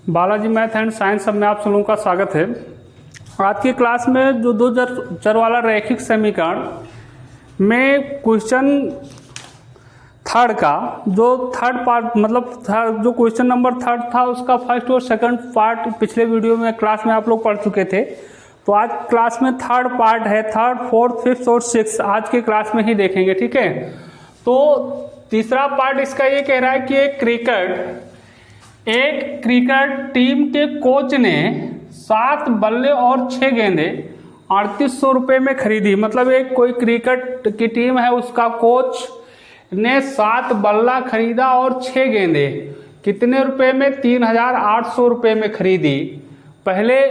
Balaji math and science सब में आप सब लोगों का स्वागत है। आज की क्लास में जो दो चर वाला रैखिक समीकरण में क्वेश्चन थर्ड का जो थर्ड पार्ट मतलब जो क्वेश्चन नंबर थर्ड था उसका फर्स्ट और सेकंड पार्ट पिछले वीडियो में क्लास में आप लोग पढ़ चुके थे। तो आज क्लास में थर्ड पार्ट है, थर्ड फोर्थ फिफ्थ और सिक्स आज के क्लास में ही देखेंगे, ठीक है। तो तीसरा पार्ट इसका ये कह रहा है कि एक क्रिकेट टीम के कोच ने 7 बल्ले और 6 गेंदें 3800 रुपये में खरीदी। मतलब एक कोई क्रिकेट की टीम है, उसका कोच ने 7 बल्ला खरीदा और 6 गेंदें कितने रुपए में? 3800 रुपये में खरीदी। पहले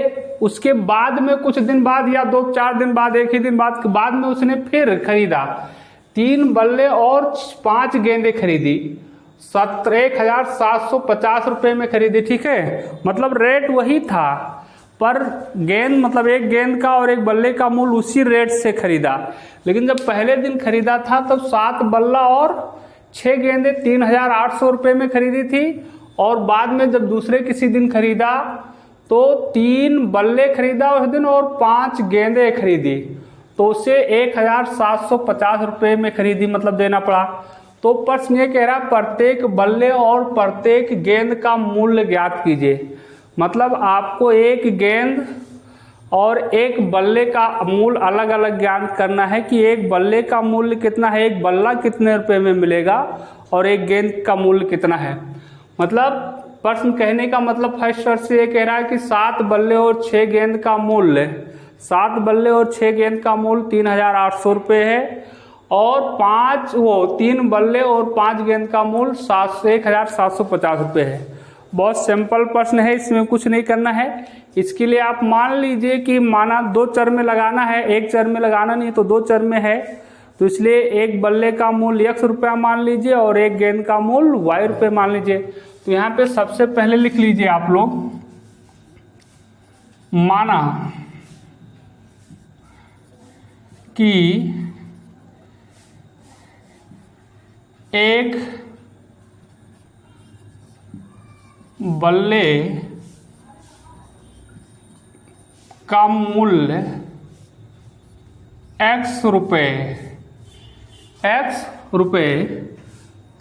उसके बाद में कुछ दिन बाद या 2-4 दिन बाद, एक ही दिन बाद में उसने फिर खरीदा 3 बल्ले और 5 गेंदें खरीदी, 1750 रुपये में खरीदी, ठीक है। मतलब रेट वही था पर गेंद मतलब एक गेंद का और एक बल्ले का मूल्य उसी रेट से खरीदा। लेकिन जब पहले दिन खरीदा था तब 7 बल्ला और 6 गेंदें 3800 रुपये में खरीदी थी, और बाद में जब दूसरे किसी दिन खरीदा तो 3 बल्ले खरीदा उस दिन और 5 गेंदें खरीदी, तो उसे 1750 रुपये में खरीदी, मतलब देना पड़ा। तो प्रश्न ये कह रहा है प्रत्येक बल्ले और प्रत्येक गेंद का मूल्य ज्ञात कीजिए। मतलब आपको एक गेंद और एक बल्ले का मूल्य अलग अलग ज्ञात करना है कि एक बल्ले का मूल्य कितना है, एक बल्ला कितने रुपए में मिलेगा और एक गेंद का मूल्य कितना है। मतलब प्रश्न कहने का मतलब फर्स्ट शर्त से ये कह रहा है कि 7 बल्ले और 6 गेंद का मूल्य 7 बल्ले और 6 गेंद का मूल्य 3800 रुपये है, और 3 बल्ले और 5 गेंद का मूल्य 1750 रुपये है। बहुत सिंपल प्रश्न है, इसमें कुछ नहीं करना है। इसके लिए आप मान लीजिए कि माना 2 चर में लगाना है, एक चर में लगाना नहीं तो 2 चर में है, तो इसलिए एक बल्ले का मूल्य x रुपया मान लीजिए और एक गेंद का मूल्य y रुपये मान लीजिए। तो यहाँ पे सबसे पहले लिख लीजिए आप लोग, माना कि एक बल्ले का मूल्य x रुपये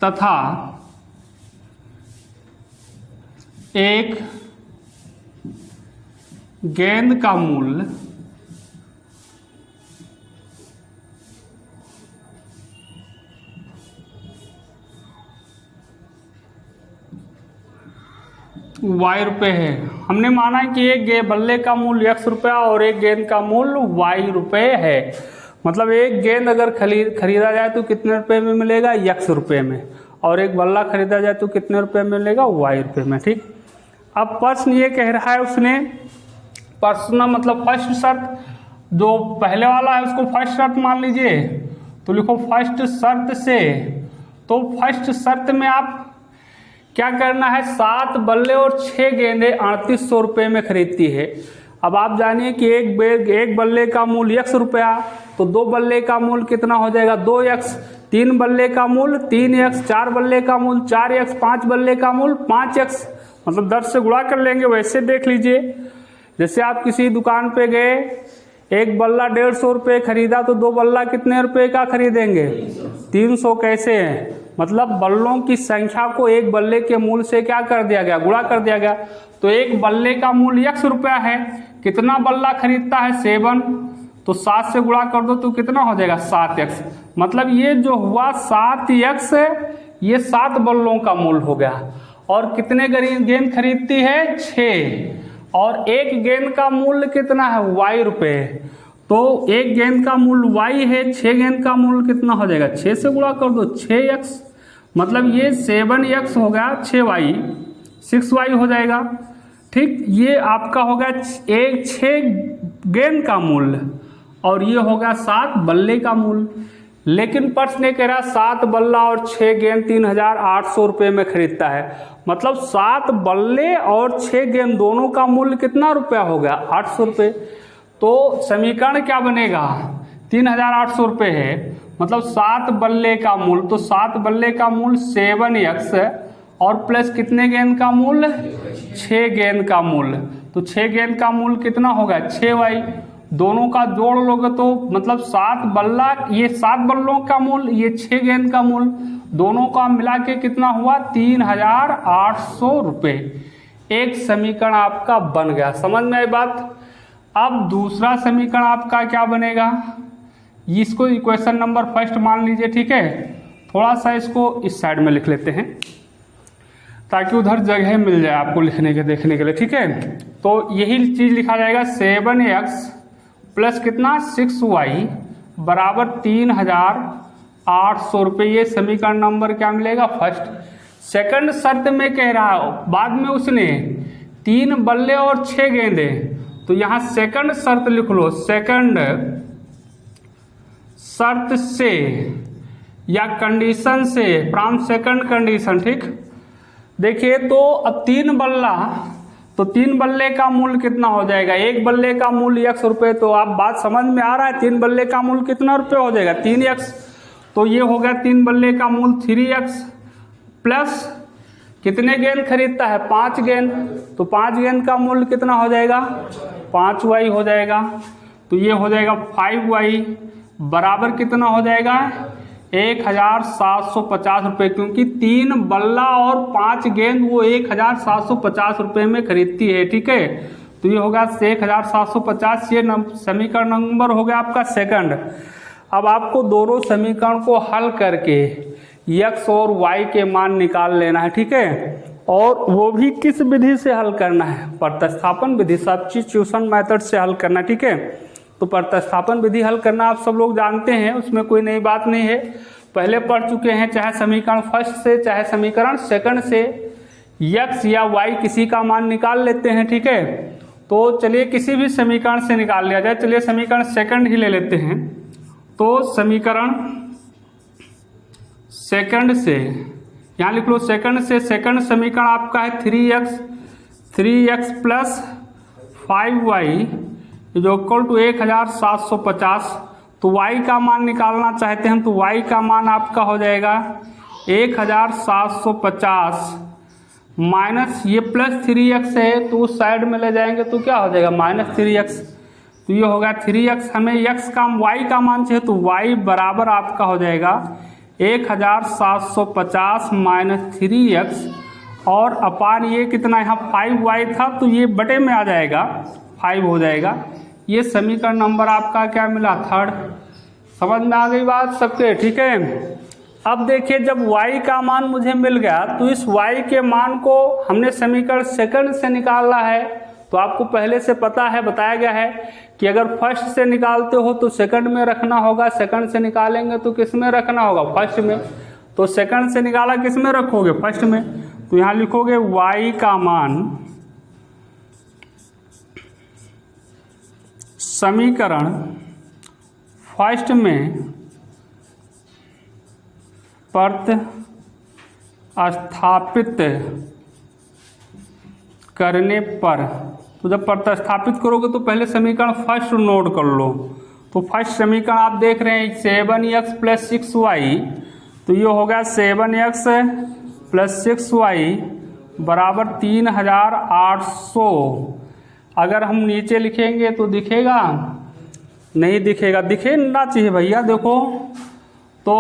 तथा एक गेंद का मूल्य y रुपये है। हमने माना है कि एक बल्ले का मूल्य x रुपया और एक गेंद का मूल्य y रुपये है। मतलब एक गेंद अगर खरीदा जाए तो कितने रुपए में मिलेगा? x रुपये में, और एक बल्ला खरीदा जाए तो कितने रुपए में मिलेगा? y रुपये में, ठीक। अब प्रश्न ये कह रहा है, उसने प्रश्न मतलब फर्स्ट शर्त जो पहले वाला है उसको फर्स्ट शर्त मान लीजिए, तो लिखो फर्स्ट शर्त से। तो फर्स्ट शर्त में आप क्या करना है, 7 बल्ले और 6 गेंदें 3800 रुपये में खरीदती है। अब आप जानिए कि एक बल्ले का मूल्य x रुपया, तो 2 बल्ले का मूल्य कितना हो जाएगा? 2x, 3 बल्ले का मूल्य 3x, 4 बल्ले का मूल्य 4x, 5 बल्ले का मूल्य 5x, मतलब 10 से गुणा कर लेंगे। वैसे देख लीजिए, जैसे आप किसी दुकान पे गए, एक बल्ला 150 रुपये खरीदा तो 2 बल्ला कितने रुपए का खरीदेंगे? 300। कैसे है? मतलब बल्लों की संख्या को एक बल्ले के मूल्य से क्या कर दिया गया? गुणा कर दिया गया। तो एक बल्ले का मूल्य x रुपया है, कितना बल्ला खरीदता है? 7, तो 7 से गुणा कर दो तो कितना हो जाएगा? 7x। मतलब ये जो हुआ 7x है, ये 7 बल्लों का मूल्य हो गया। और कितने गेंद खरीदती है? 6, और एक गेंद का मूल्य कितना है? y रुपये। तो एक गेंद का मूल्य y है, 6 गेंद का मूल्य कितना हो जाएगा? 6 से गुणा कर दो, 6x। मतलब ये 7x हो गया, 6y 6y हो जाएगा, ठीक। ये आपका हो गया 6 गेंद का मूल्य, और ये हो गया 7 बल्ले का मूल्य। लेकिन प्रश्न ये कह रहा है 7 बल्ला और 6 गेंद 3800 रुपये में खरीदता है। मतलब 7 बल्ले और 6 गेंद दोनों का मूल्य कितना रुपया हो गया? 800 रुपये। तो समीकरण क्या बनेगा? 3800 रुपये है, मतलब 7 बल्ले का मूल्य, तो 7 बल्ले का मूल्य 7x और प्लस कितने गेंद का मूल्य, 6 गेंद का मूल्य। तो 6 गेंद का मूल्य कितना होगा, 6y। दोनों का जोड़ लोगे तो मतलब 7 बल्ला, ये 7 बल्लों का मूल्य, ये 6 गेंद का मूल्य, दोनों का मिला के कितना हुआ, 3800 रुपये। एक समीकरण आपका बन गया। समझ में आई बात। अब दूसरा समीकरण आपका क्या बनेगा, इसको इक्वेशन नंबर फर्स्ट मान लीजिए, ठीक है। थोड़ा सा इसको इस साइड में लिख लेते हैं ताकि उधर जगह मिल जाए आपको लिखने के देखने के लिए, ठीक है। तो यही चीज़ लिखा जाएगा, 7x प्लस कितना 6y बराबर 3800 रुपये। ये समीकरण नंबर क्या मिलेगा, फर्स्ट। सेकंड शर्त में कह रहा हो, बाद में उसने 3 बल्ले और 6 गेंदे, तो यहाँ सेकंड शर्त लिख लो, सेकंड शर्त से या कंडीशन से, फ्रॉम सेकंड कंडीशन, ठीक। देखिए तो अब 3 बल्ला, तो 3 बल्ले का मूल्य कितना हो जाएगा, 1 बल्ले का मूल्य x रुपये। तो आप बात समझ में आ रहा है, 3 बल्ले का मूल्य कितना रुपये हो जाएगा, 3x। तो ये हो गया 3 बल्ले का मूल्य 3x प्लस कितने गेंद खरीदता है, 5 गेंद। तो 5 गेंद का मूल्य कितना हो जाएगा, 5y हो जाएगा। तो ये हो जाएगा 5y बराबर कितना हो जाएगा, 1750 रुपये, क्योंकि 3 बल्ला और 5 गेंद वो 1750 रुपये में खरीदती है, ठीक है। तो ये होगा 1750। ये समीकरण नंबर हो गया आपका सेकंड। अब आपको दोनों समीकरण को हल करके x और y के मान निकाल लेना है, ठीक है। और वो भी किस विधि से हल करना है, प्रतिस्थापन विधि, सब्स्टिट्यूशन मेथड से हल करना, ठीक है। तो प्रतिस्थापन विधि हल करना आप सब लोग जानते हैं, उसमें कोई नई बात नहीं है, पहले पढ़ चुके हैं। चाहे समीकरण फर्स्ट से चाहे समीकरण सेकंड से x या y किसी का मान निकाल लेते हैं, ठीक है। तो चलिए किसी भी समीकरण से निकाल लिया जाए। चलिए समीकरण सेकंड ही ले लेते हैं। तो समीकरण सेकंड से यहाँ लिख लो, सेकंड से सेकंड समीकरण आपका है 3x प्लस 5y जो इक्वल टू 1750। तो y का मान निकालना चाहते हैं, तो y का मान आपका हो जाएगा 1750 माइनस ये प्लस 3x है, तो उस साइड में ले जाएंगे तो क्या हो जाएगा, -3x। तो ये होगा 3x। हमें x का y का मान चाहिए, तो y बराबर आपका हो जाएगा 1750 माइनस 3x और अपान ये कितना, यहाँ 5y था तो ये बटे में आ जाएगा, 5 हो जाएगा। ये समीकरण नंबर आपका क्या मिला, थर्ड। समझ में आ गई बात सबके, ठीक है। अब देखिए जब y का मान मुझे मिल गया, तो इस y के मान को हमने समीकरण सेकंड से निकालना है। तो आपको पहले से पता है, बताया गया है कि अगर फर्स्ट से निकालते हो तो सेकंड में रखना होगा, सेकंड से निकालेंगे तो किस में रखना होगा, फर्स्ट में। तो सेकंड से निकाला किस में रखोगे, फर्स्ट में। तो यहाँ लिखोगे y का मान समीकरण फर्स्ट में प्रतिस्थापित करने पर, तो जब प्रतिस्थापित करोगे तो पहले समीकरण फर्स्ट नोट कर लो। तो फर्स्ट समीकरण आप देख रहे हैं 7x प्लस 6y, तो ये होगा 7x प्लस 6y बराबर 3800। अगर हम नीचे लिखेंगे तो दिखेगा, नहीं दिखेगा, दिखे ना चाहिए भैया। देखो तो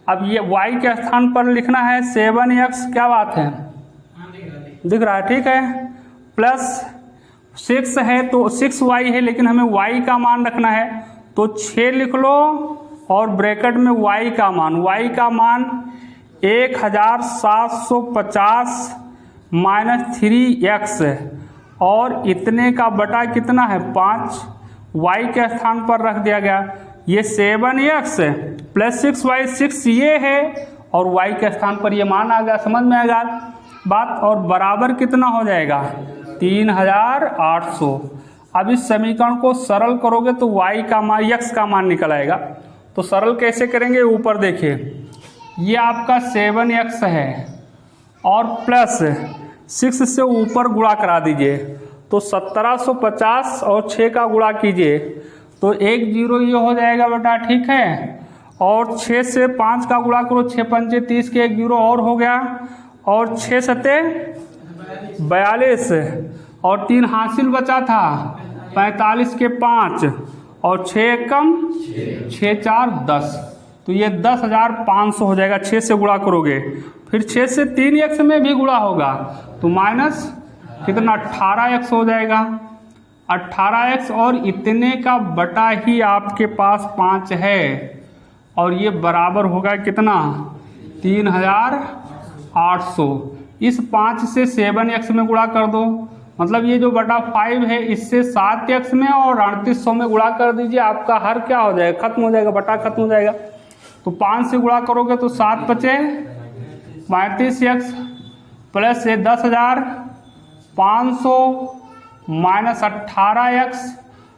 अब ये y के स्थान पर लिखना है 7x, क्या बात है, दिख रहा है, ठीक है। प्लस 6 है तो 6y है, लेकिन हमें y का मान रखना है, तो 6 लिख लो और ब्रैकेट में y का मान 1750 माइनस 3x और इतने का बटा कितना है 5, y के स्थान पर रख दिया गया। ये 7x प्लस 6y, 6 ये है और y के स्थान पर ये मान आ गया। समझ में आएगा बात। और बराबर कितना हो जाएगा 3800। अब इस समीकरण को सरल करोगे तो y का मान, x का मान निकल आएगा। तो सरल कैसे करेंगे, ऊपर देखिए ये आपका 7x है और प्लस 6 से ऊपर गुणा करा दीजिए, तो 1750 और 6 का गुणा कीजिए तो 1 0 ये हो जाएगा बेटा, ठीक है। और 6 से 5 का गुणा करो, 6 पंचे 30 के 1 0 और हो गया। और 6 सते 42 और 3 हासिल बचा था 45 के 5 और 6 एकम 6 4 10। तो ये 10,500 हो जाएगा। 6 से गुणा करोगे, फिर 6 से 3x में भी गुणा होगा तो माइनस कितना 18x हो जाएगा। 18x और इतने का बटा ही आपके पास 5 है और ये बराबर होगा कितना 3,800। इस 5 से 7x में गुणा कर दो, मतलब ये जो बटा 5 है इससे 7x में और 3800 में गुणा कर दीजिए, आपका हर क्या हो जाएगा, खत्म हो जाएगा, बटा खत्म हो जाएगा। तो 5 से गुणा करोगे तो 7 बचे 35x प्लस ये 10,500 माइनस 18x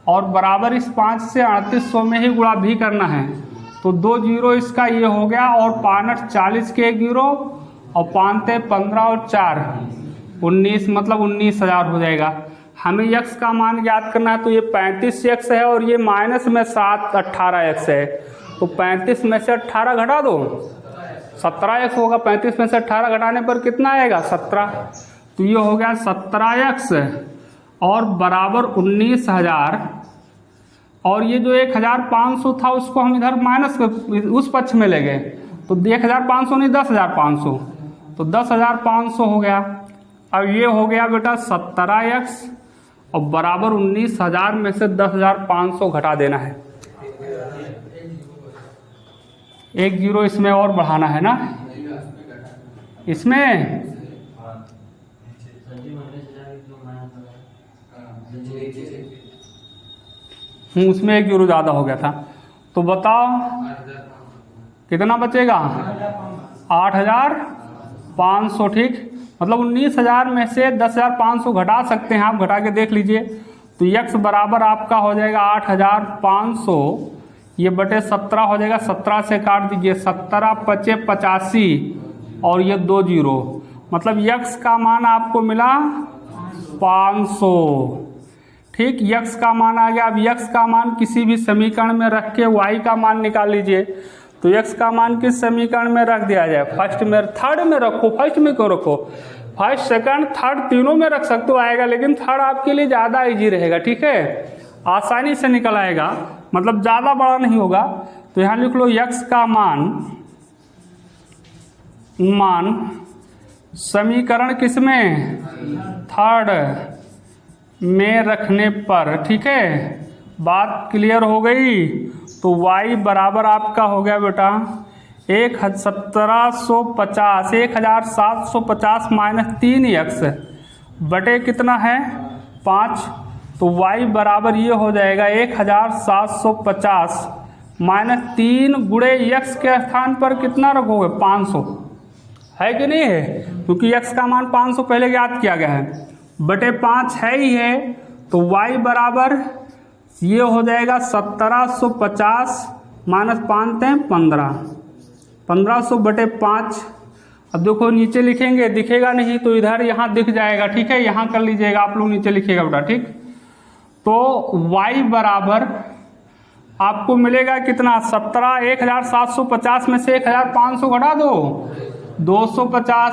और बराबर इस 5 से 3800 में ही गुणा भी करना है। तो 2 जीरो इसका ये हो गया और 5 40 के 1 जीरो और 5 15 और 4 19, मतलब 19,000 हो जाएगा। हमें x का मान ज्ञात करना है तो ये 35x है और ये माइनस में 7 18x है। तो 35 में से 18 घटा दो 17x होगा। 35 में से 18 घटाने पर कितना आएगा 17। तो ये हो गया 17x और बराबर 19,000 और ये जो 1,500 था उसको हम इधर माइनस उस पक्ष में ले गए तो 1,500 नहीं 10,500, तो 10,500 हो गया। अब ये हो गया बेटा 17x और बराबर 19,000 में से 10,500 घटा देना है। 1 जीरो इसमें और बढ़ाना है ना, इसमें उसमें 1 जीरो ज़्यादा हो गया था। तो बताओ कितना बचेगा 8,500। ठीक, मतलब 19,000 में से 10,500 घटा सकते हैं, आप घटा के देख लीजिए। तो x बराबर आपका हो जाएगा 8,500, ये बटे 17 हो जाएगा। 17 से काट दीजिए, 17 पचे 85 और ये 2 जीरो, मतलब x का मान आपको मिला 500। ठीक, x का मान आ गया। अब x का मान किसी भी समीकरण में रख के y का मान निकाल लीजिए। तो x का मान किस समीकरण में रख दिया जाए, फर्स्ट में, थर्ड में रखो। फर्स्ट में क्यों रखो, फर्स्ट सेकंड थर्ड तीनों में रख सकते हो, आएगा, लेकिन थर्ड आपके लिए ज़्यादा इजी रहेगा। ठीक है, आसानी से निकल आएगा, मतलब ज़्यादा बड़ा नहीं होगा। तो यहाँ लिख लो x का मान समीकरण किसमें, थर्ड में रखने पर। ठीक है, बात क्लियर हो गई। तो y बराबर आपका हो गया बेटा 1,750 माइनस 3x बटे कितना है 5। तो y बराबर ये हो जाएगा 1,750 माइनस 3 गुणे x के स्थान पर कितना रखोगे 500, है कि नहीं है, क्योंकि x का मान 500 पहले ज्ञात किया गया है, बटे 5 है ही है। तो y बराबर ये हो जाएगा 1,750 माइनस 5 15, 1500 बटे 5। अब देखो नीचे लिखेंगे, दिखेगा नहीं तो इधर यहाँ दिख जाएगा। ठीक है, यहाँ कर लीजिएगा, आप लोग नीचे लिखिएगा बेटा। ठीक, तो y बराबर आपको मिलेगा कितना 1,750 में से 1,500 घटा दो 250,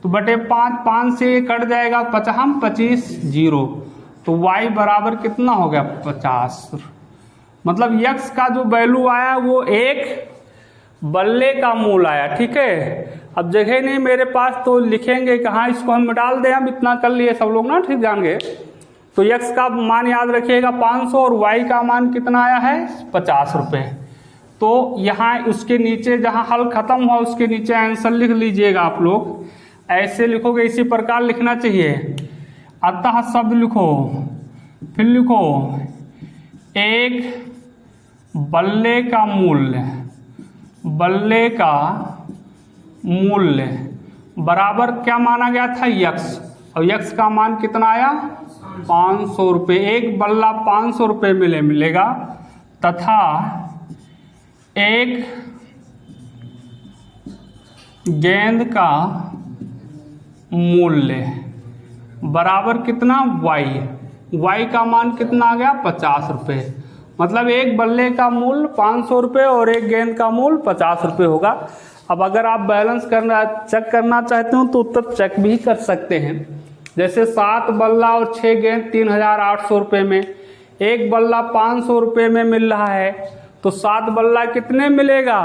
तो बटे 5, 5 से ये कट जाएगा 25 जीरो। तो y बराबर कितना हो गया 50। मतलब x का जो वैल्यू आया वो एक बल्ले का मूल आया। ठीक है, अब जगह नहीं मेरे पास तो लिखेंगे कहाँ, इसको हम डाल दें। हम इतना कर लिए सब लोग ना, ठीक जान गए। तो x का मान याद रखिएगा 500 और y का मान कितना आया है 50 रुपये। तो यहाँ उसके नीचे जहाँ हल खत्म हुआ उसके नीचे आंसर लिख लीजिएगा। आप लोग ऐसे लिखोगे, इसी प्रकार लिखना चाहिए। अतः शब्द लिखो, फिर लिखो एक बल्ले का मूल्य, बल्ले का मूल्य बराबर क्या माना गया था x, और x का मान कितना आया 500 रुपये। एक बल्ला 500 रुपये में मिलेगा तथा एक गेंद का मूल्य बराबर कितना y का मान कितना आ गया 50 रुपये। मतलब एक बल्ले का मूल्य 500 रुपये और एक गेंद का मूल्य 50 रुपये होगा। अब अगर आप बैलेंस करना चेक करना चाहते हो तो तब चेक भी कर सकते हैं। जैसे 7 बल्ला और 6 गेंद 3800 रुपये में, एक बल्ला 500 रुपये में मिल रहा है, तो 7 बल्ला कितने मिलेगा?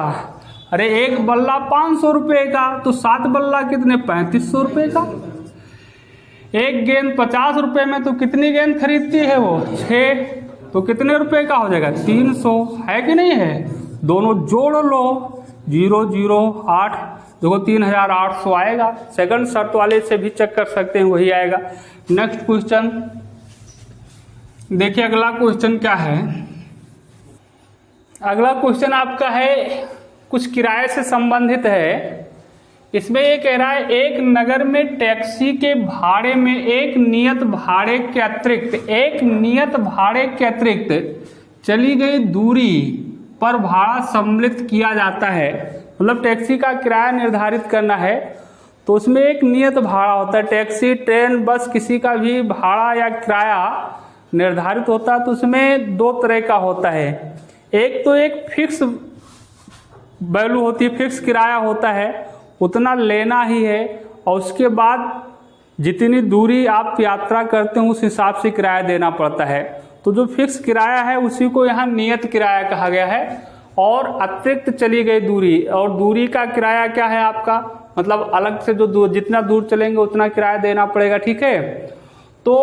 अरे एक बल्ला 500 रुपये का, तो 7 बल्ला कितने? 3500 रुपये का। एक गेंद 50 रुपये में, तो कितनी गेंद खरीदती है वो? 6, तो कितने रुपए का हो जाएगा? 300, है कि नहीं है? दोनों जोड़ लो, 0 0 8, देखो 3800 आएगा। सेकंड शर्त वाले से भी चेक कर सकते हैं, वही आएगा। नेक्स्ट क्वेश्चन देखिए, अगला क्वेश्चन क्या है? अगला क्वेश्चन आपका है कुछ किराए से संबंधित है। इसमें ये कह रहा है एक नगर में टैक्सी के भाड़े में एक नियत भाड़े के अतिरिक्त चली गई दूरी पर भाड़ा सम्मिलित किया जाता है। मतलब टैक्सी का किराया निर्धारित करना है, तो उसमें एक नियत भाड़ा होता है। टैक्सी, ट्रेन, बस, किसी का भी भाड़ा या किराया निर्धारित होता है, तो उसमें 2 तरह का होता है। एक तो एक फिक्स वैल्यू होती है, फिक्स किराया होता है, उतना लेना ही है, और उसके बाद जितनी दूरी आप यात्रा करते हो उस हिसाब से किराया देना पड़ता है। तो जो फिक्स किराया है उसी को यहाँ नियत किराया कहा गया है। और अतिरिक्त चली गई दूरी, और दूरी का किराया क्या है आपका? मतलब अलग से जो जितना दूर चलेंगे उतना किराया देना पड़ेगा, ठीक है। तो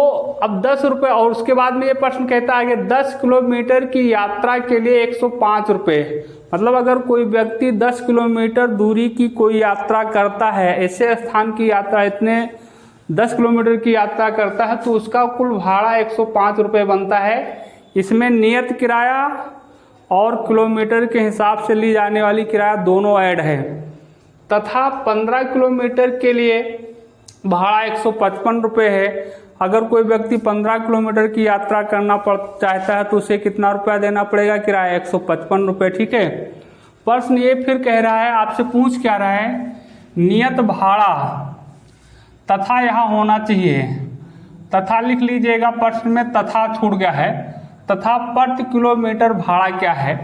अब 10 रुपये, और उसके बाद में ये प्रश्न कहता है कि 10 किलोमीटर की यात्रा के लिए 105 रुपये। मतलब अगर कोई व्यक्ति 10 किलोमीटर दूरी की कोई यात्रा करता है, ऐसे स्थान की यात्रा, इतने 10 किलोमीटर की यात्रा करता है, तो उसका कुल भाड़ा 105 रुपये बनता है। इसमें नियत किराया और किलोमीटर के हिसाब से ली जाने वाली किराया दोनों ऐड है। तथा 15 किलोमीटर के लिए भाड़ा 155 रुपये है। अगर कोई व्यक्ति 15 किलोमीटर की यात्रा करना चाहता है तो उसे कितना रुपया देना पड़ेगा? किराया 155 रुपये, ठीक है। प्रश्न ये फिर कह रहा है, आपसे पूछ क्या रहा है? नियत भाड़ा तथा यहाँ होना चाहिए, तथा लिख लीजिएगा, प्रश्न में तथा छूट गया है। तथा प्रति किलोमीटर भाड़ा क्या है?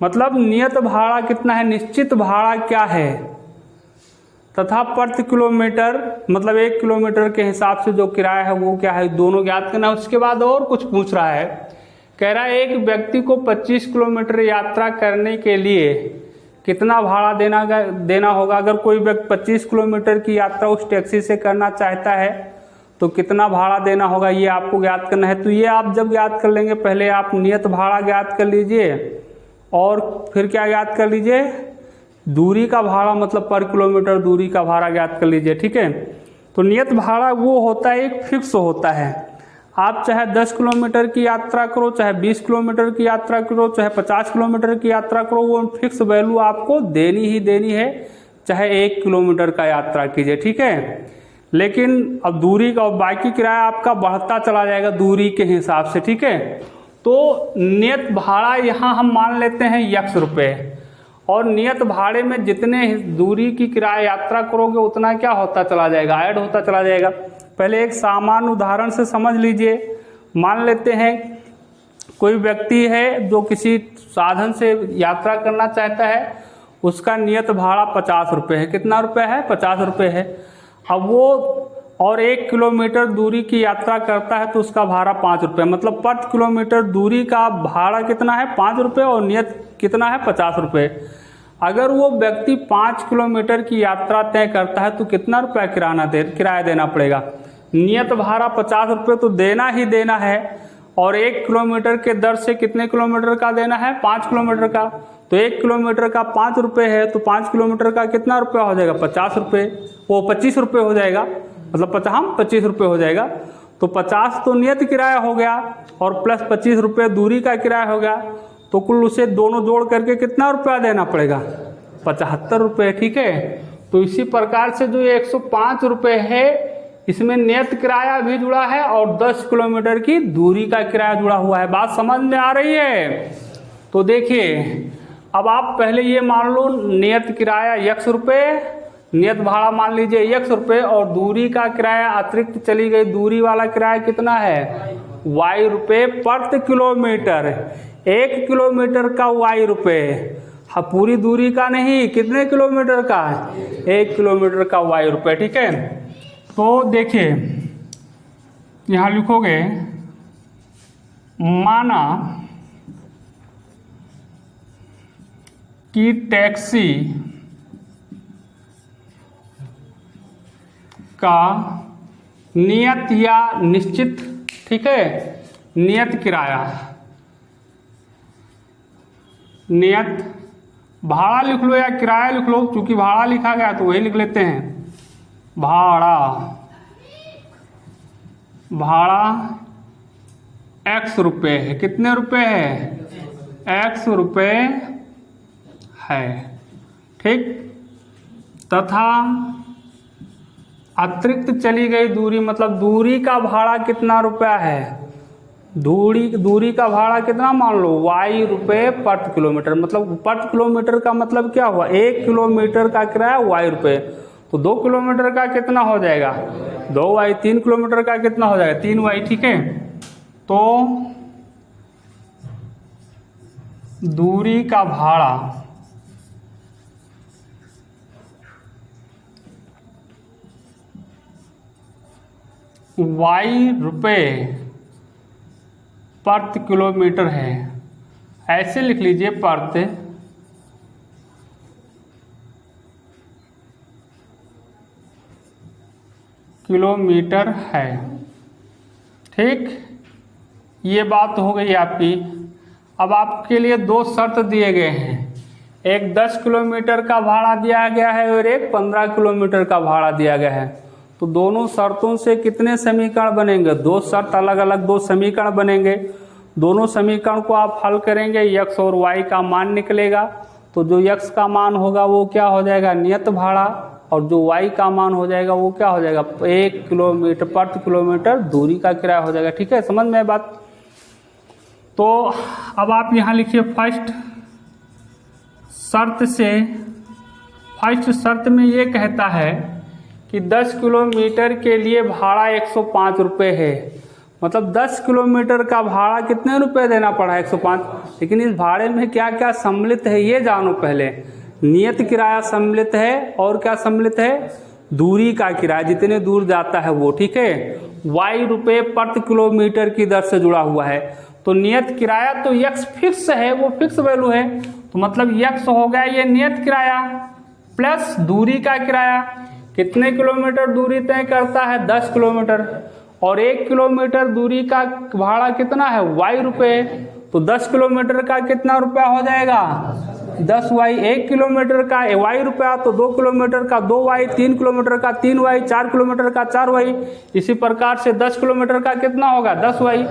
मतलब नियत भाड़ा कितना है, निश्चित भाड़ा क्या है, तथा प्रति किलोमीटर मतलब 1 किलोमीटर के हिसाब से जो किराया है वो क्या है, दोनों ज्ञात करना। उसके बाद और कुछ पूछ रहा है, कह रहा है एक व्यक्ति को 25 किलोमीटर यात्रा करने के लिए कितना भाड़ा देना होगा। अगर कोई व्यक्ति 25 किलोमीटर की यात्रा उस टैक्सी से करना चाहता है तो कितना भाड़ा देना होगा, ये आपको ज्ञात करना है। तो ये आप जब ज्ञात कर लेंगे, पहले आप नियत भाड़ा ज्ञात कर लीजिए और फिर क्या ज्ञात कर लीजिए, दूरी का भाड़ा, मतलब पर किलोमीटर दूरी का भाड़ा ज्ञात कर लीजिए, ठीक है। तो नियत भाड़ा वो होता है, एक फिक्स होता है। आप चाहे 10 किलोमीटर की यात्रा करो, चाहे 20 किलोमीटर की यात्रा करो, चाहे 50 किलोमीटर की यात्रा करो, वो फिक्स वैल्यू आपको देनी ही देनी है, चाहे 1 किलोमीटर का यात्रा कीजिए, ठीक है। लेकिन अब दूरी का और बाकी किराया आपका बढ़ता चला जाएगा दूरी के हिसाब से, ठीक है। तो नियत भाड़ा यहाँ हम मान लेते हैं X रुपये, और नियत भाड़े में जितने दूरी की किराया यात्रा करोगे उतना क्या होता चला जाएगा, ऐड होता चला जाएगा। पहले एक सामान्य उदाहरण से समझ लीजिए। मान लेते हैं कोई व्यक्ति है जो किसी साधन से यात्रा करना चाहता है, उसका नियत भाड़ा 50 रुपये है। कितना रुपये है? 50 रुपये है। अब वो और 1 किलोमीटर दूरी की यात्रा करता है तो उसका भाड़ा 5 रुपये, मतलब प्रति किलोमीटर दूरी का भाड़ा कितना है? 5 रुपये, और नियत कितना है? 50 रुपये। अगर वो व्यक्ति 5 किलोमीटर की यात्रा तय करता है तो कितना रुपया किराया देना पड़ेगा? नियत भाड़ा 50 रुपये तो देना ही देना है, और 1 किलोमीटर के दर से कितने किलोमीटर का देना है? 5 किलोमीटर का। तो 1 किलोमीटर का 5 रुपये है, तो 5 किलोमीटर का कितना रुपया हो जाएगा? 50 रुपये, वो 25 रुपये हो जाएगा, मतलब 25 रुपये हो जाएगा। तो 50 तो नियत किराया हो गया और प्लस 25 रुपये दूरी का किराया हो गया, तो कुल उसे दोनों जोड़ करके कितना रुपया देना पड़ेगा? 75 रुपये, ठीक है। तो इसी प्रकार से जो ये 105 रुपये है, इसमें नियत किराया भी जुड़ा है और 10 किलोमीटर की दूरी का किराया जुड़ा हुआ है। बात समझ में आ रही है? तो देखिए, अब आप पहले ये मान लो नियत किराया X रुपये, नियत भाड़ा मान लीजिए X रुपये, और दूरी का किराया अतिरिक्त चली गई दूरी वाला किराया कितना है? Y रुपये प्रति किलोमीटर। 1 किलोमीटर का Y रुपये। हाँ, पूरी दूरी का नहीं, कितने किलोमीटर का है, 1 किलोमीटर का y रुपये। ठीक है, तो देखिए यहाँ लिखोगे माना कि टैक्सी का नियत या निश्चित, ठीक है, नियत किराया, नियत भाड़ा लिख लो या किराया लिख लो, क्योंकि भाड़ा लिखा गया तो वही लिख लेते हैं, भाड़ा, भाड़ा x रुपये है। कितने रुपए है, x रुपये है। ठीक, तथा अतिरिक्त चली गई दूरी, मतलब दूरी का भाड़ा कितना रुपया है, दूरी का भाड़ा कितना मान लो, y रुपये प्रति किलोमीटर। मतलब प्रति किलोमीटर का मतलब क्या हुआ, 1 किलोमीटर का किराया y रुपये, तो 2 किलोमीटर का कितना हो जाएगा, 2y, 3 किलोमीटर का कितना हो जाएगा, 3y। ठीक है, तो दूरी का भाड़ा y रुपये प्रति किलोमीटर है, ऐसे लिख लीजिए, प्रति किलोमीटर है। ठीक, ये बात हो गई आपकी। अब आपके लिए 2 शर्त दिए गए हैं, एक 10 किलोमीटर का भाड़ा दिया गया है और एक 15 किलोमीटर का भाड़ा दिया गया है। तो दोनों शर्तों से कितने समीकरण बनेंगे, 2 शर्त अलग अलग 2 समीकरण बनेंगे। दोनों समीकरण को आप हल करेंगे, x और y का मान निकलेगा। तो जो x का मान होगा वो क्या हो जाएगा, नियत भाड़ा, और जो y का मान हो जाएगा वो क्या हो जाएगा, 1 किलोमीटर प्रति किलोमीटर दूरी का किराया हो जाएगा। ठीक है, समझ में बात। तो अब आप यहाँ लिखिए फर्स्ट शर्त में ये कहता है कि 10 किलोमीटर के लिए भाड़ा 105 रुपये है। मतलब 10 किलोमीटर का भाड़ा कितने रुपए देना पड़ा, 105। लेकिन इस भाड़े में क्या क्या सम्मिलित है ये जानो पहले। नियत किराया सम्मिलित है, और क्या सम्मिलित है, दूरी का किराया, जितने दूर जाता है वो। ठीक है, y रुपये प्रति किलोमीटर की दर से जुड़ा हुआ है। तो नियत किराया तो x फिक्स है, वो फिक्स वैल्यू है, तो मतलब x हो गया ये नियत किराया प्लस दूरी का किराया। कितने किलोमीटर दूरी तय करता है, 10 किलोमीटर, और 1 किलोमीटर दूरी का भाड़ा कितना है, y रुपये। तो 10 किलोमीटर का कितना रुपया हो जाएगा, 10y। 1 किलोमीटर का y रुपया, तो 2 किलोमीटर का 2y, 3 किलोमीटर का 3y, 4 किलोमीटर का 4y। इसी प्रकार से 10 किलोमीटर का कितना होगा, 10y।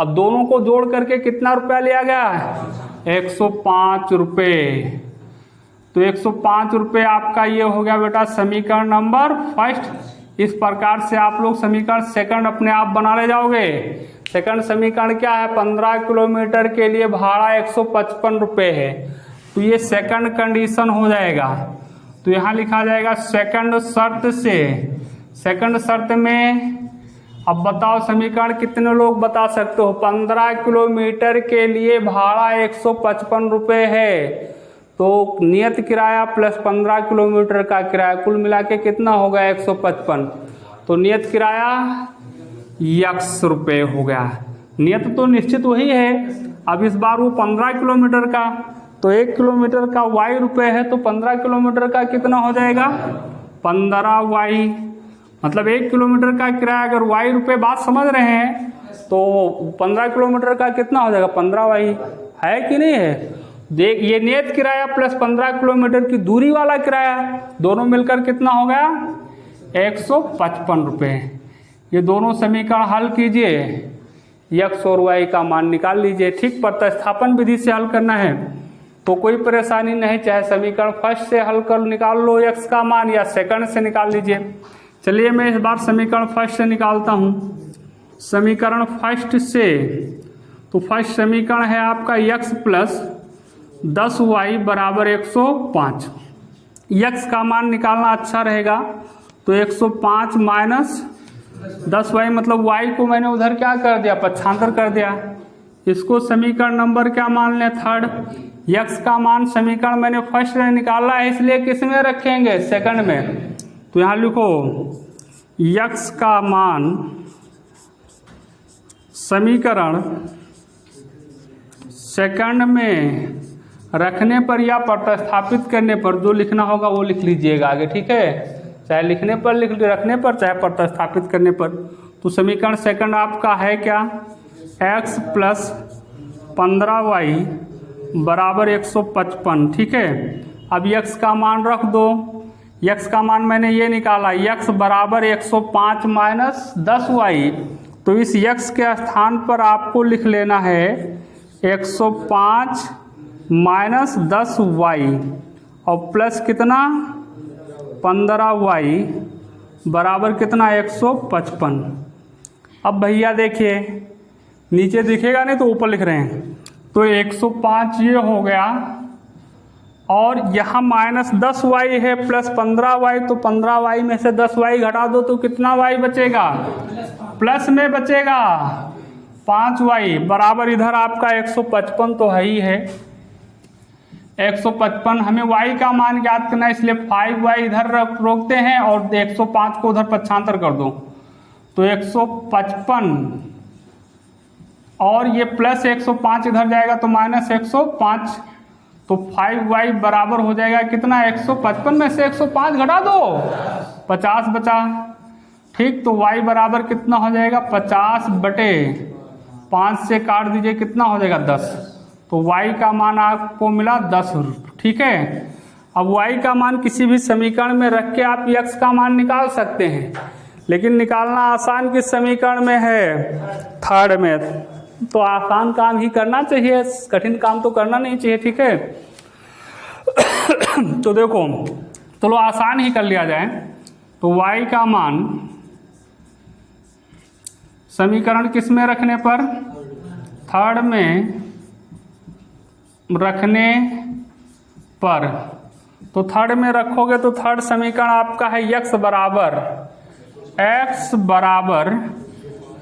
अब दोनों को जोड़ करके कितना रुपया लिया गया है, 105 रुपये। तो 105 रुपये आपका ये हो गया बेटा समीकरण नंबर फर्स्ट। इस प्रकार से आप लोग समीकरण सेकंड अपने आप बना ले जाओगे। सेकंड समीकरण क्या है, 15 किलोमीटर के लिए भाड़ा 155 रुपये है, तो ये सेकंड कंडीशन हो जाएगा। तो यहाँ लिखा जाएगा सेकंड शर्त से। सेकंड शर्त में अब बताओ समीकरण कितने लोग बता सकते हो, 15 किलोमीटर के लिए भाड़ा 155 रुपये है, तो नियत किराया प्लस 15 किलोमीटर का किराया कुल मिला के कितना होगा, 155। तो नियत किराया x रुपये हो गया। नियत तो निश्चित वही है, अब इस बार वो 15 किलोमीटर का, तो 1 किलोमीटर का y रुपये है, तो 15 किलोमीटर का कितना हो जाएगा, 15y। मतलब 1 किलोमीटर का किराया अगर y रुपये, बात समझ रहे हैं, तो 15 किलोमीटर का कितना हो जाएगा, 15y। है कि नहीं है। देख, ये नियत किराया प्लस 15 किलोमीटर की दूरी वाला किराया, दोनों मिलकर कितना हो गया, 155 रुपये। ये दोनों समीकरण हल कीजिए, x और y का मान निकाल लीजिए। ठीक, प्रतिस्थापन विधि से हल करना है तो कोई परेशानी नहीं, चाहे समीकरण फर्स्ट से हल कर निकाल लो x का मान, या सेकंड से निकाल लीजिए। चलिए मैं इस बार समीकरण फर्स्ट से निकालता हूँ। समीकरण फर्स्ट से, तो फर्स्ट समीकरण है आपका x प्लस 10y बराबर 105। x का मान निकालना अच्छा रहेगा, तो 105 माइनस 10y, मतलब y को मैंने उधर क्या कर दिया, पक्षांतर कर दिया। इसको समीकरण नंबर क्या मान लें, थर्ड। यक्स का मान समीकरण मैंने फर्स्ट में निकाला है, इसलिए किस में रखेंगे, सेकंड में। तो यहाँ लिखो यक्स का मान समीकरण सेकंड में रखने पर या प्रतिस्थापित करने पर, जो लिखना होगा वो लिख लीजिएगा आगे, ठीक है, चाहे लिखने पर रखने पर, चाहे प्रतिस्थापित करने पर। तो समीकरण सेकंड आपका है क्या, x प्लस 15y बराबर 155, ठीक है। अब x का मान रख दो, x का मान मैंने ये निकाला, x बराबर 105 माइनस 10y। तो इस x के स्थान पर आपको लिख लेना है 105 माइनस 10y और प्लस कितना 15y बराबर कितना 155। अब भैया देखिए नीचे दिखेगा नहीं तो ऊपर लिख रहे हैं, तो 105 ये हो गया और यहाँ माइनस 10y है प्लस 15y, तो 15y में से 10y घटा दो तो कितना y बचेगा, प्लस में बचेगा 5y बराबर इधर आपका 155 तो है ही है, 155 हमें y का मान ज्ञात करना है, इसलिए 5y इधर रोकते हैं और 105 को उधर पक्षांतर कर दो, तो 155 और ये प्लस 105 इधर जाएगा तो माइनस 105, तो 5y बराबर हो जाएगा कितना 155 में से 105 घटा दो 50 बचा, ठीक। तो y बराबर कितना हो जाएगा 50 बटे 5 से काट दीजिए कितना हो जाएगा 10, तो y का मान आपको मिला 10, ठीक है। अब y का मान किसी भी समीकरण में रख के आप x का मान निकाल सकते हैं, लेकिन निकालना आसान किस समीकरण में है, थर्ड में, तो आसान काम ही करना चाहिए, कठिन काम तो करना नहीं चाहिए, ठीक है। तो देखो चलो आसान ही कर लिया जाए, तो y का मान समीकरण किस में रखने पर, थर्ड में रखने पर, तो थर्ड में रखोगे तो थर्ड समीकरण आपका है x बराबर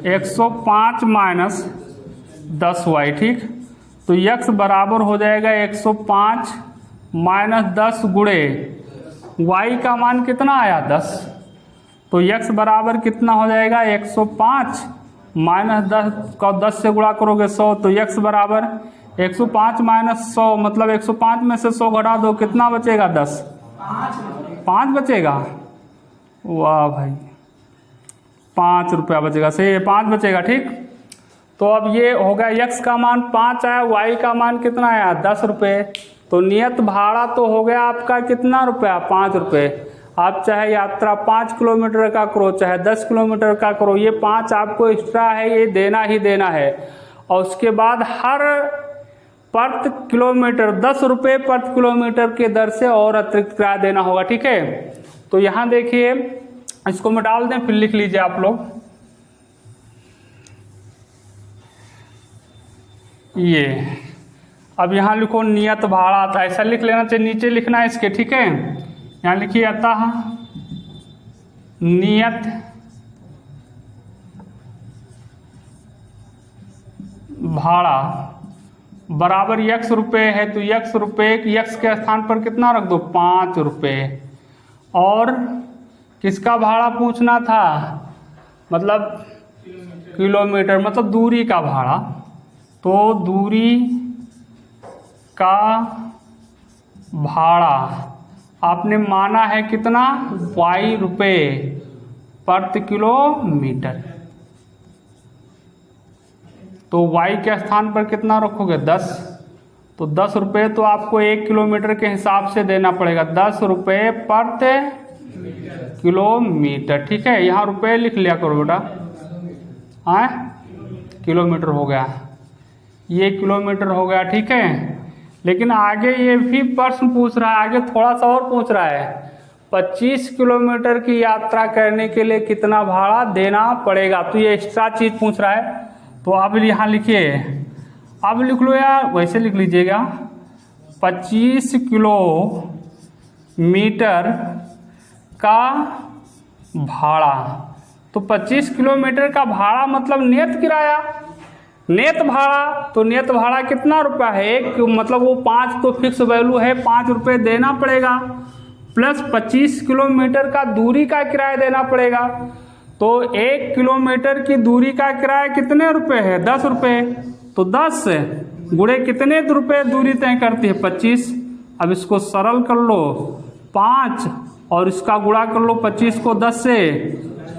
105 माइनस 10y, ठीक। तो x बराबर हो जाएगा 105 माइनस 10 गुणे y का मान कितना आया 10, तो x बराबर कितना हो जाएगा 105 माइनस 10 का 10 से गुणा करोगे 100, तो x बराबर 105 माइनस 100 मतलब 105 में से 100 घटा दो कितना बचेगा 10, 5 बचेगा, वाह भाई 5 रुपया बचेगा, सही है 5 बचेगा, ठीक। तो अब ये हो गया x का मान 5 आया, y का मान कितना आया 10 रुपये, तो नियत भाड़ा तो हो गया आपका कितना रुपया 5 रुपये। आप चाहे यात्रा 5 किलोमीटर का करो चाहे 10 किलोमीटर का करो, ये 5 आपको एक्स्ट्रा है, ये देना ही देना है। और उसके बाद हर प्रति किलोमीटर 10 रुपये प्रति किलोमीटर के दर से और अतिरिक्त किराया देना होगा, ठीक है। तो यहाँ देखिए इसको मैं डाल दें फिर लिख लीजिए आप लोग, ये अब यहाँ लिखो नियत भाड़ा, था ऐसा लिख लेना चाहिए, नीचे लिखना है इसके, ठीक है। यहाँ लिखिए अतः नियत भाड़ा बराबर x रुपये है, तो x रुपये x के स्थान पर कितना रख दो 5 रुपये। और किसका भाड़ा पूछना था, मतलब किलोमीटर मतलब दूरी का भाड़ा, तो दूरी का भाड़ा आपने माना है कितना y रुपये प्रति किलोमीटर, तो y के स्थान पर कितना रखोगे 10, तो 10 रुपये तो आपको 1 किलोमीटर के हिसाब से देना पड़ेगा, 10 रुपये प्रति किलोमीटर, ठीक है। यहाँ रुपये लिख लिया करो बेटा, हाँ किलोमीटर हो गया, ये किलोमीटर हो गया, ठीक है। लेकिन आगे ये भी प्रश्न पूछ रहा है, आगे थोड़ा सा और पूछ रहा है 25 किलोमीटर की यात्रा करने के लिए कितना भाड़ा देना पड़ेगा, तो ये एक्स्ट्रा चीज़ पूछ रहा है। तो अब यहाँ लिखिए, अब लिख लो या वैसे लिख लीजिएगा 25 किलोमीटर का भाड़ा, तो 25 किलोमीटर का भाड़ा मतलब नियत किराया, नेत भाड़ा, तो नेत भाड़ा कितना रुपया है, एक मतलब वो 5 तो फिक्स वैल्यू है, 5 रुपये देना पड़ेगा, प्लस 25 किलोमीटर का दूरी का किराया देना पड़ेगा। तो 1 किलोमीटर की दूरी का किराया कितने रुपए है, 10 रुपये। तो 10 गुणे कितने रुपये दूरी तय करती है, 25। अब इसको सरल कर लो, 5 और इसका गुणा कर लो 25 को 10 से,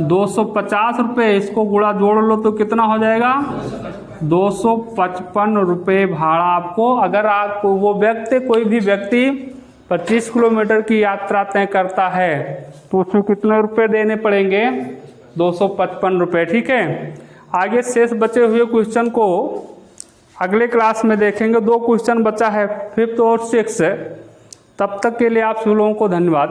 250 रुपये। इसको गुणा जोड़ लो तो कितना हो जाएगा, 255 रुपये भाड़ा आपको। अगर आपको वो व्यक्ति, कोई भी व्यक्ति 25 किलोमीटर की यात्रा तय करता है तो उसमें कितने रुपए देने पड़ेंगे, 255 रुपये। ठीक है, आगे शेष बचे हुए क्वेश्चन को अगले क्लास में देखेंगे। 2 क्वेश्चन बचा है, 5th और 6th। तब तक के लिए आप सभी लोगों को धन्यवाद।